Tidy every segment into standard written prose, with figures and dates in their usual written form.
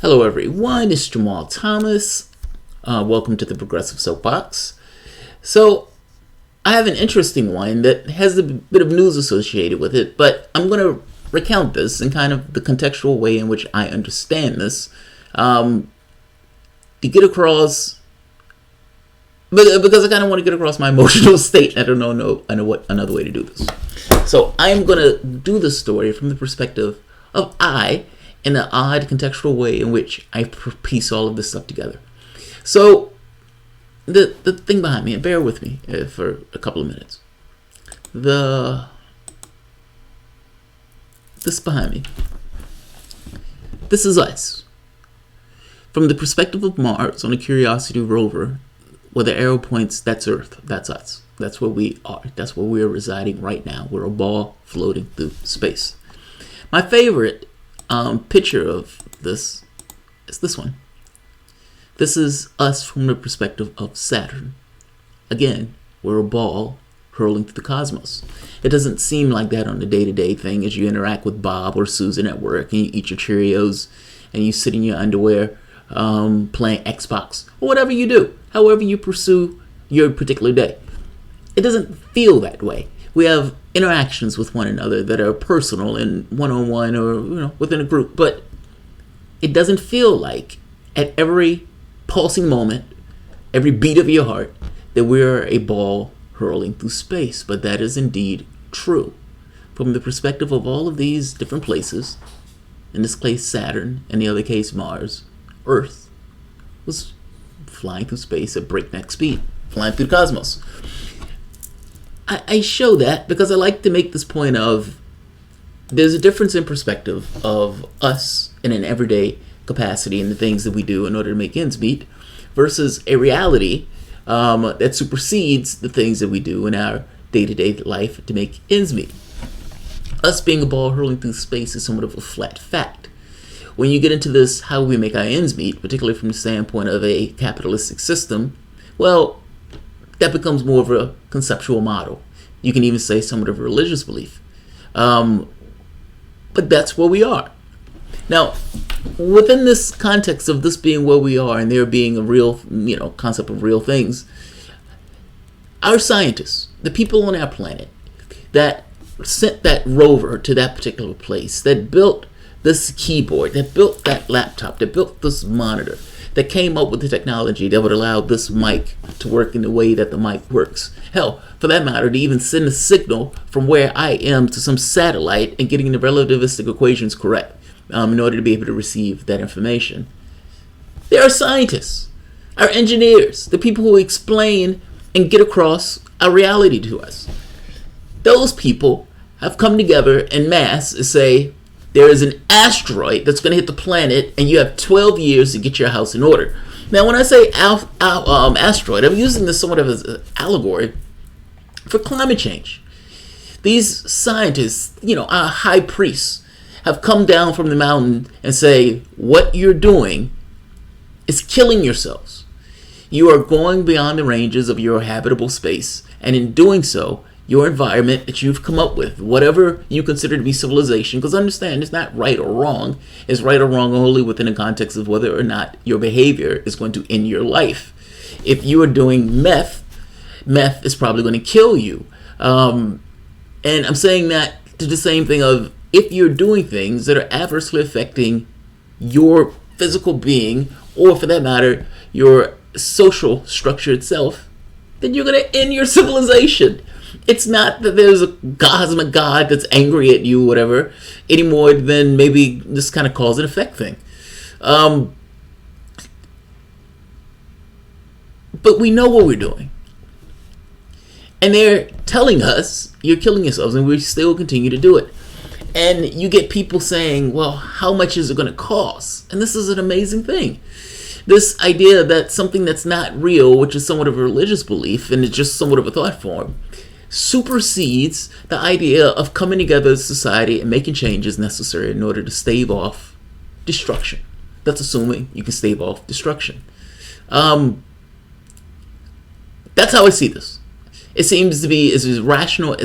Hello everyone, it's Jamarl Thomas. Welcome to the Progressive Soapbox. So, I have an interesting one that has a bit of news associated with it, but I'm going to recount this in kind of the contextual way in which I understand this. To get across, because I kind of want to get across my emotional state. I know what another way to do this. So, I'm going to do this story from the perspective of in an odd contextual way in which I piece all of this stuff together. So, the thing behind me, and bear with me for a couple of minutes. This behind me. This is us. From the perspective of Mars on a Curiosity rover, where the arrow points, that's Earth, that's us. That's where we are. That's where we are residing right now. We're a ball floating through space. My favorite picture of this is this one. This is us from the perspective of Saturn. Again, we're a ball hurling through the cosmos. It doesn't seem like that on the day-to-day thing as you interact with Bob or Susan at work and you eat your Cheerios and you sit in your underwear playing Xbox or whatever you do, however you pursue your particular day. It doesn't feel that way. We have interactions with one another that are personal and one-on-one or within a group, but it doesn't feel like at every pulsing moment, every beat of your heart, that we're a ball hurling through space. But that is indeed true. From the perspective of all of these different places, in this case Saturn, in the other case Mars, Earth was flying through space at breakneck speed, flying through the cosmos. I show that because I like to make this point of there's a difference in perspective of us in an everyday capacity and the things that we do in order to make ends meet versus a reality that supersedes the things that we do in our day-to-day life to make ends meet. Us being a ball hurling through space is somewhat of a flat fact. When you get into this, how we make our ends meet, particularly from the standpoint of a capitalistic system, well, that becomes more of a conceptual model. You can even say somewhat of a religious belief. But that's where we are. Now, within this context of this being where we are and there being a real, concept of real things, our scientists, the people on our planet that sent that rover to that particular place, that built this keyboard, that built that laptop, that built this monitor, that came up with the technology that would allow this mic to work in the way that the mic works. Hell, for that matter, to even send a signal from where I am to some satellite and getting the relativistic equations correct in order to be able to receive that information. There are scientists, our engineers, the people who explain and get across our reality to us. Those people have come together en masse to say, there is an asteroid that's going to hit the planet, and you have 12 years to get your house in order. Now, when I say asteroid, I'm using this somewhat as an allegory for climate change. These scientists, our high priests, have come down from the mountain and say, what you're doing is killing yourselves. You are going beyond the ranges of your habitable space, and in doing so, your environment that you've come up with, whatever you consider to be civilization, because understand it's not right or wrong. It's right or wrong only within the context of whether or not your behavior is going to end your life. If you are doing meth is probably going to kill you. And I'm saying that to the same thing of if you're doing things that are adversely affecting your physical being, or for that matter, your social structure itself, then you're going to end your civilization. It's not that there's a cosmic God that's angry at you, whatever, any more than maybe this kind of cause and effect thing. But we know what we're doing. And they're telling us, you're killing yourselves, and we still continue to do it. And you get people saying, well, how much is it going to cost? And this is an amazing thing. This idea that something that's not real, which is somewhat of a religious belief, and it's just somewhat of a thought form, supersedes the idea of coming together as a society and making changes necessary in order to stave off destruction. That's assuming you can stave off destruction. That's how I see this. It seems to be as irrational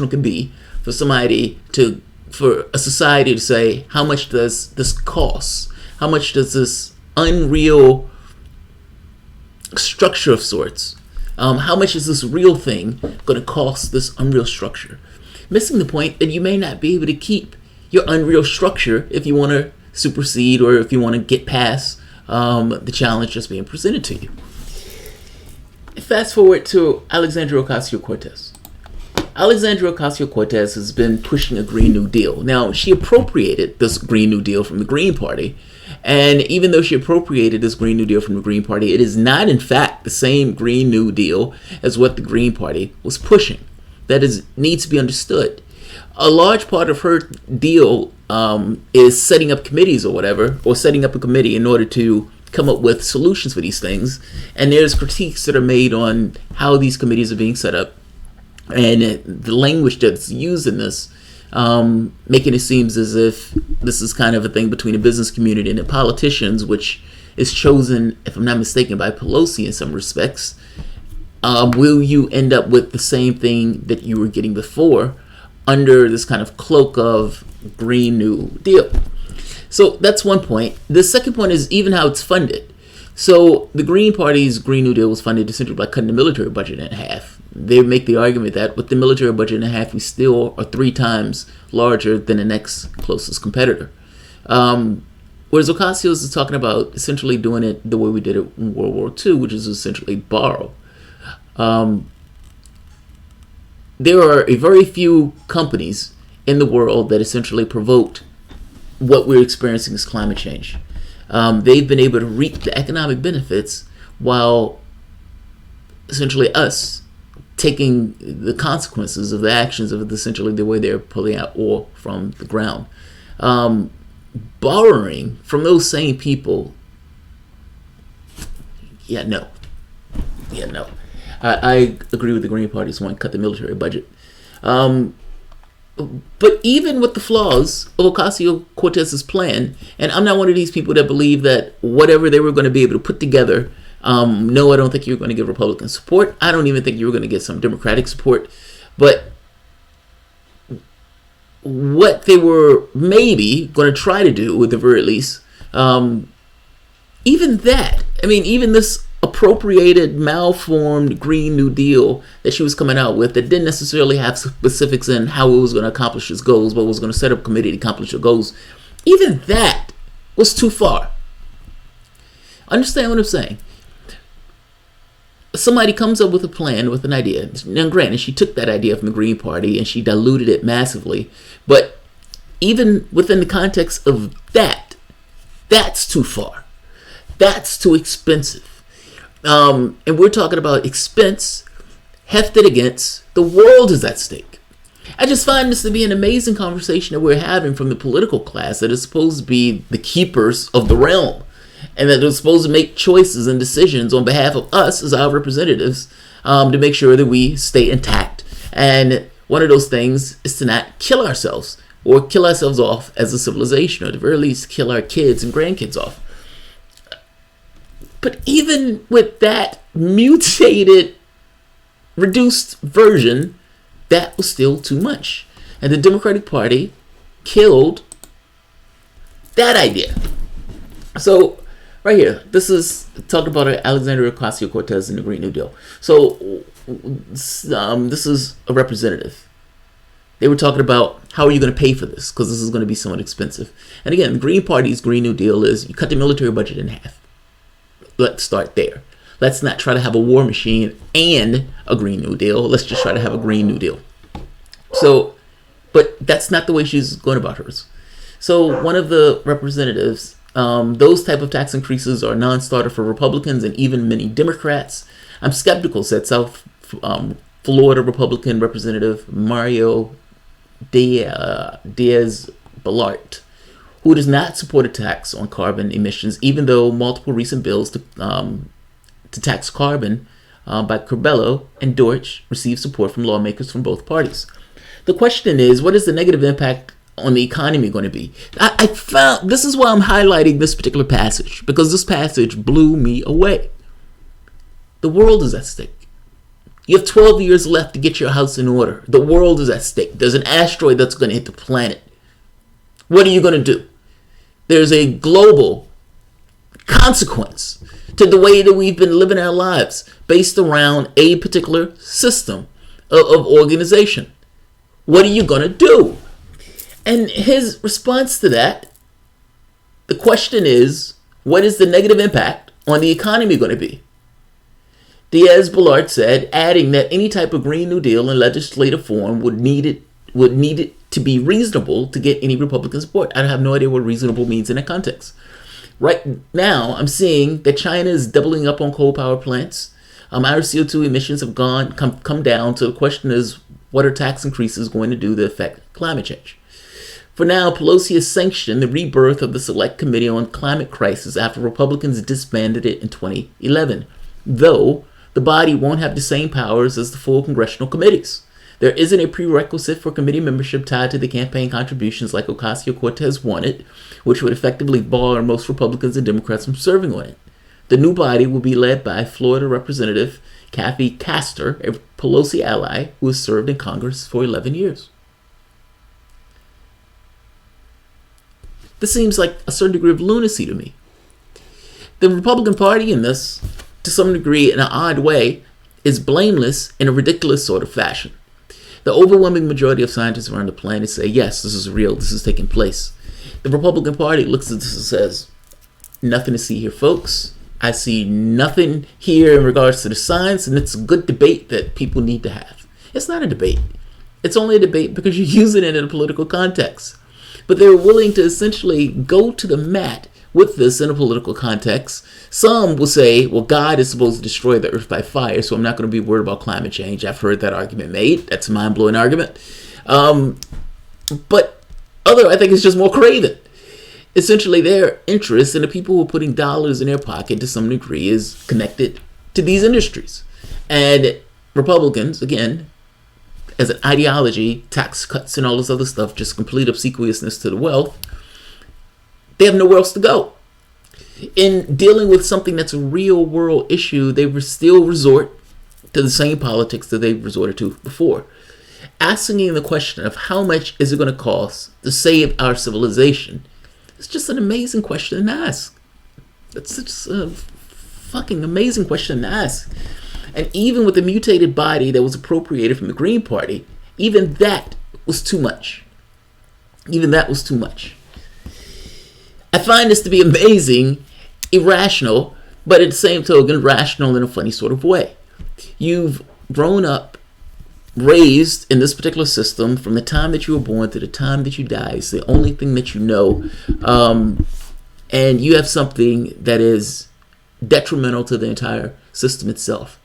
can be for a society to say, how much does this cost? How much does this unreal structure of sorts, how much is this real thing going to cost this unreal structure? Missing the point that you may not be able to keep your unreal structure if you want to supersede or if you want to get past the challenge that's being presented to you. Fast forward to Alexandria Ocasio-Cortez. Alexandria Ocasio-Cortez has been pushing a Green New Deal. Now, she appropriated this Green New Deal from the Green Party. And even though she appropriated this Green New Deal from the Green Party, it is not, in fact, the same Green New Deal as what the Green Party was pushing. That needs to be understood. A large part of her deal is setting up committees or whatever, or setting up a committee in order to come up with solutions for these things. And there's critiques that are made on how these committees are being set up and the language that's used in this, making it seem as if this is kind of a thing between the business community and the politicians, which is chosen, if I'm not mistaken, by Pelosi in some respects. Will you end up with the same thing that you were getting before under this kind of cloak of Green New Deal? So that's one point. The second point is even how it's funded. So the Green Party's Green New Deal was funded essentially by cutting the military budget in half. They make the argument that with the military budget in half, we still are 3 times larger than the next closest competitor. Whereas Ocasio is talking about essentially doing it the way we did it in World War II, which is essentially borrow. There are a very few companies in the world that essentially provoked what we're experiencing as climate change. They've been able to reap the economic benefits while essentially us taking the consequences of the actions of essentially the way they're pulling out oil from the ground. Borrowing from those same people, no. I agree with the Green Party's want to cut the military budget. But even with the flaws of Ocasio-Cortez's plan, and I'm not one of these people that believe that whatever they were going to be able to put together, no, I don't think you're going to get Republican support. I don't even think you were going to get some Democratic support. But what they were maybe going to try to do, at the very least, even that, even this appropriated, malformed Green New Deal that she was coming out with that didn't necessarily have specifics in how it was going to accomplish its goals, but was going to set up a committee to accomplish the goals, even that was too far. Understand what I'm saying? Somebody comes up with a plan, with an idea. Now, granted, she took that idea from the Green Party and she diluted it massively, but even within the context of that, that's too far. That's too expensive. And we're talking about expense hefted against the world is at stake. I just find this to be an amazing conversation that we're having from the political class that is supposed to be the keepers of the realm and that are supposed to make choices and decisions on behalf of us as our representatives to make sure that we stay intact. And one of those things is to not kill ourselves or kill ourselves off as a civilization, or at the very least kill our kids and grandkids off. But even with that mutated, reduced version, that was still too much. And the Democratic Party killed that idea. So, right here, this is talking about Alexandria Ocasio-Cortez and the Green New Deal. So, this is a representative. They were talking about how are you going to pay for this, because this is going to be somewhat expensive. And again, the Green Party's Green New Deal is you cut the military budget in half. Let's start there. Let's not try to have a war machine and a Green New Deal. Let's just try to have a Green New Deal. So, but that's not the way she's going about hers. So one of the representatives, those type of tax increases are non-starter for Republicans and even many Democrats. I'm skeptical, said South Florida Republican Representative Mario Diaz-Balart, who does not support a tax on carbon emissions, even though multiple recent bills to tax carbon by Curbelo and Deutsch received support from lawmakers from both parties. The question is, what is the negative impact on the economy going to be? I found this is why I'm highlighting this particular passage, because this passage blew me away. The world is at stake. You have 12 years left to get your house in order. The world is at stake. There's an asteroid that's going to hit the planet. What are you going to do? There's a global consequence to the way that we've been living our lives based around a particular system of organization. What are you going to do? And his response to that, the question is, what is the negative impact on the economy going to be? Diaz-Balart said, adding that any type of Green New Deal in legislative form would need it to be reasonable to get any Republican support. I have no idea what reasonable means in that context. Right now, I'm seeing that China is doubling up on coal power plants. Our CO2 emissions have come down. So the question is, what are tax increases going to do to affect climate change? For now, Pelosi has sanctioned the rebirth of the Select Committee on Climate Crisis after Republicans disbanded it in 2011, though the body won't have the same powers as the full congressional committees. There isn't a prerequisite for committee membership tied to the campaign contributions like Ocasio-Cortez wanted, which would effectively bar most Republicans and Democrats from serving on it. The new body will be led by Florida Representative Kathy Castor, a Pelosi ally who has served in Congress for 11 years. This seems like a certain degree of lunacy to me. The Republican Party in this, to some degree, in an odd way, is blameless in a ridiculous sort of fashion. The overwhelming majority of scientists around the planet say, yes, this is real, this is taking place. The Republican Party looks at this and says, nothing to see here, folks. I see nothing here in regards to the science, and it's a good debate that people need to have. It's not a debate. It's only a debate because you're using it in a political context. But they're willing to essentially go to the mat with this in a political context. Some will say, well, God is supposed to destroy the earth by fire, so I'm not going to be worried about climate change. I've heard that argument made. That's a mind-blowing argument. But other, I think, it's just more craven. Essentially, their interest in the people who are putting dollars in their pocket to some degree is connected to these industries. And Republicans, again, as an ideology, tax cuts and all this other stuff, just complete obsequiousness to the wealth, they have nowhere else to go. In dealing with something that's a real world issue, they still resort to the same politics that they've resorted to before. Asking the question of how much is it going to cost to save our civilization is just an amazing question to ask. It's just a fucking amazing question to ask. And even with the mutated body that was appropriated from the Green Party, even that was too much. Even that was too much. I find this to be amazing, irrational, but at the same token, rational in a funny sort of way. You've grown up, raised in this particular system from the time that you were born to the time that you die. It's the only thing that you know. And you have something that is detrimental to the entire system itself.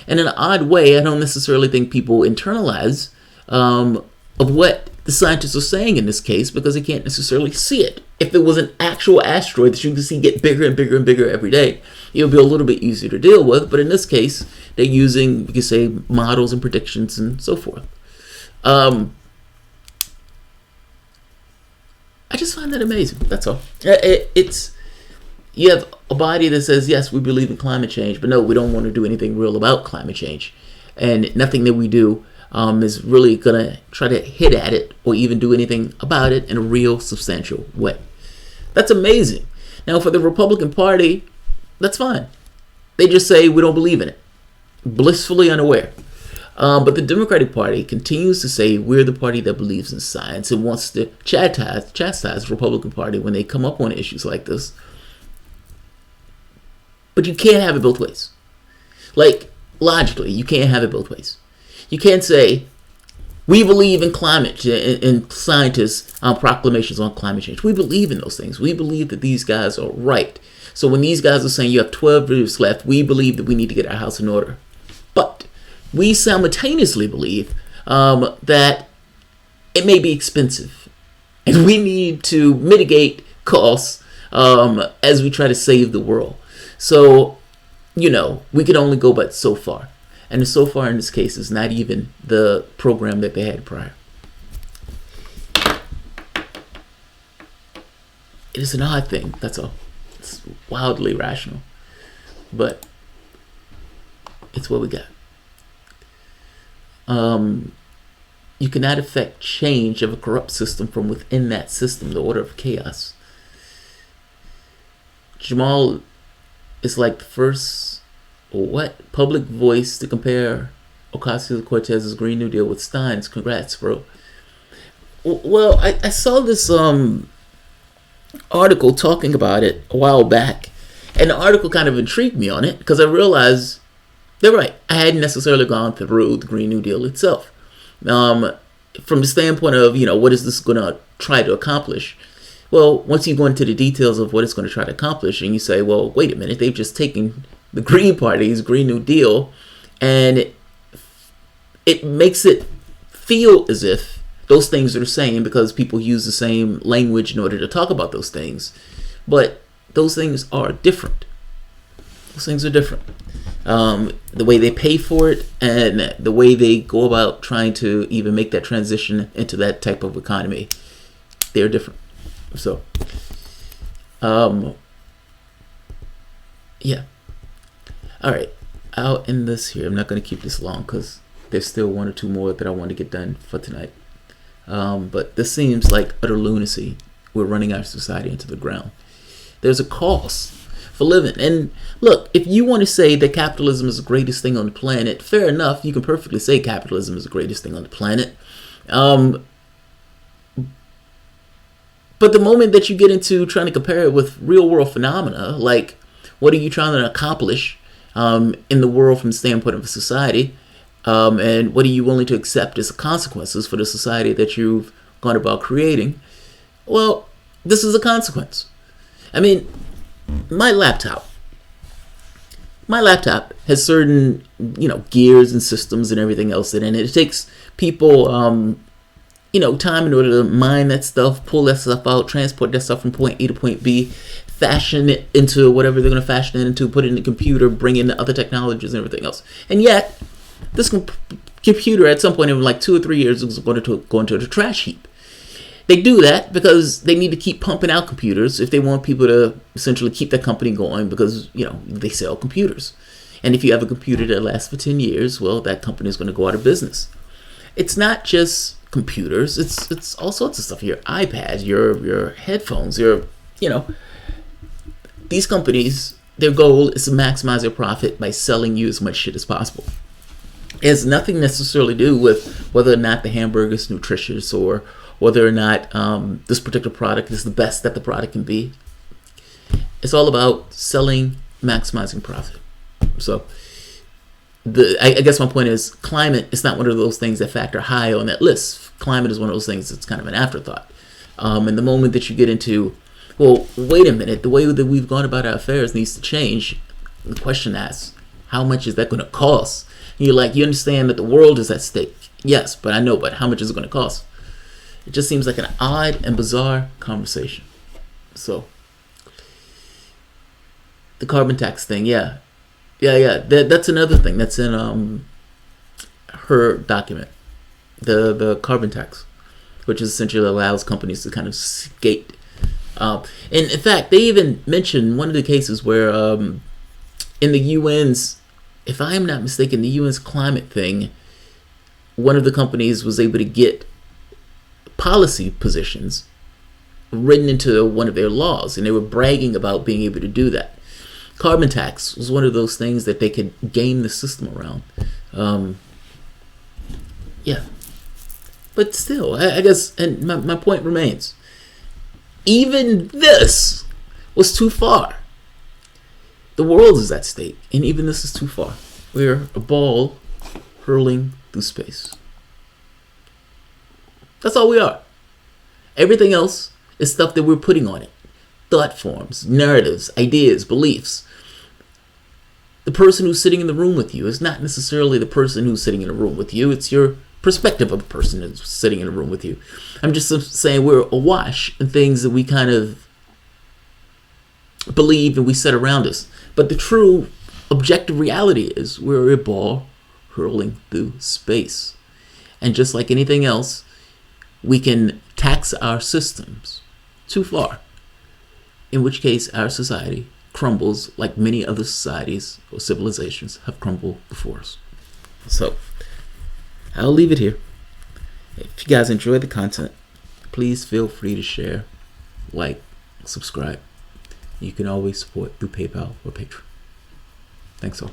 And in an odd way, I don't necessarily think people internalize of what the scientists are saying in this case because they can't necessarily see it. If there was an actual asteroid that you can see get bigger and bigger and bigger every day, it would be a little bit easier to deal with. But in this case, they're using, you could say, models and predictions and so forth. I just find that amazing. That's all. You have a body that says, yes, we believe in climate change, but no, we don't want to do anything real about climate change. And nothing that we do is really going to try to hit at it or even do anything about it in a real substantial way. That's amazing. Now, for the Republican Party, that's fine. They just say we don't believe in it. Blissfully unaware. But the Democratic Party continues to say we're the party that believes in science and wants to chastise the Republican Party when they come up on issues like this. But you can't have it both ways. Like, logically, you can't have it both ways. You can't say, we believe in climate, in scientists' proclamations on climate change. We believe in those things. We believe that these guys are right. So when these guys are saying you have 12 years left, we believe that we need to get our house in order. But we simultaneously believe that it may be expensive. And we need to mitigate costs as we try to save the world. So, we can only go but so far. And the so far in this case is not even the program that they had prior. It is an odd thing, that's all. It's wildly rational. But it's what we got. You cannot affect change of a corrupt system from within that system, the order of chaos. Jamarl it's like the first public voice to compare Ocasio-Cortez's Green New Deal with Stein's. Congrats, bro. Well, I saw this article talking about it a while back, and the article kind of intrigued me on it because I realized they're right. I hadn't necessarily gone through the Green New Deal itself. From the standpoint of, what is this going to try to accomplish? Well, once you go into the details of what it's going to try to accomplish, and you say, well, wait a minute, they've just taken the Green Party's Green New Deal, and it makes it feel as if those things are the same because people use the same language in order to talk about those things. But those things are different. Those things are different. The way they pay for it and the way they go about trying to even make that transition into that type of economy, they're different. So, yeah. All right. I'll end this here. I'm not going to keep this long because there's still one or two more that I want to get done for tonight. But this seems like utter lunacy. We're running our society into the ground. There's a cost for living. And look, if you want to say that capitalism is the greatest thing on the planet, fair enough. You can perfectly say capitalism is the greatest thing on the planet. But the moment that you get into trying to compare it with real world phenomena, like what are you trying to accomplish in the world from the standpoint of a society, and what are you willing to accept as consequences for the society that you've gone about creating? Well, this is a consequence. I mean, my laptop has certain, gears and systems and everything else in it. It takes people, time in order to mine that stuff, pull that stuff out, transport that stuff from point A to point B, fashion it into whatever they're going to fashion it into, put it in the computer, bring in the other technologies and everything else. And yet, this computer at some point in like 2 or 3 years is going to go into the trash heap. They do that because they need to keep pumping out computers if they want people to essentially keep that company going because, they sell computers. And if you have a computer that lasts for 10 years, well, that company is going to go out of business. It's not just computers. It's all sorts of stuff. Your iPads, your headphones, these companies, their goal is to maximize their profit by selling you as much shit as possible. It has nothing necessarily to do with whether or not the hamburger is nutritious or whether or not this particular product is the best that the product can be. It's all about selling, maximizing profit. So I guess my point is climate is not one of those things that factor high on that list. Climate is one of those things that's kind of an afterthought. And the moment that you get into, well, wait a minute, the way that we've gone about our affairs needs to change. The question asks, how much is that going to cost? And you're like, you understand that the world is at stake. Yes, but I know, but how much is it going to cost? It just seems like an odd and bizarre conversation. So, the carbon tax thing, yeah. That's another thing that's in her document. The carbon tax, which essentially allows companies to kind of skate. And in fact, they even mentioned one of the cases where in the UN's, if I am not mistaken, the UN's climate thing, one of the companies was able to get policy positions written into one of their laws, and they were bragging about being able to do that. Carbon tax was one of those things that they could game the system around. But still, I guess, and my point remains, even this was too far. The world is at stake, and even this is too far. We're a ball hurling through space. That's all we are. Everything else is stuff that we're putting on it. Thought forms, narratives, ideas, beliefs. The person who's sitting in the room with you is not necessarily the person who's sitting in the room with you. It's your perspective of the person who's sitting in the room with you. I'm just saying we're awash in things that we kind of believe and we set around us. But the true objective reality is we're a ball hurling through space. And just like anything else, we can tax our systems too far, in which case our society crumbles like many other societies or civilizations have crumbled before us. So, I'll leave it here. If you guys enjoyed the content, please feel free to share, like, subscribe. You can always support through PayPal or Patreon. Thanks all.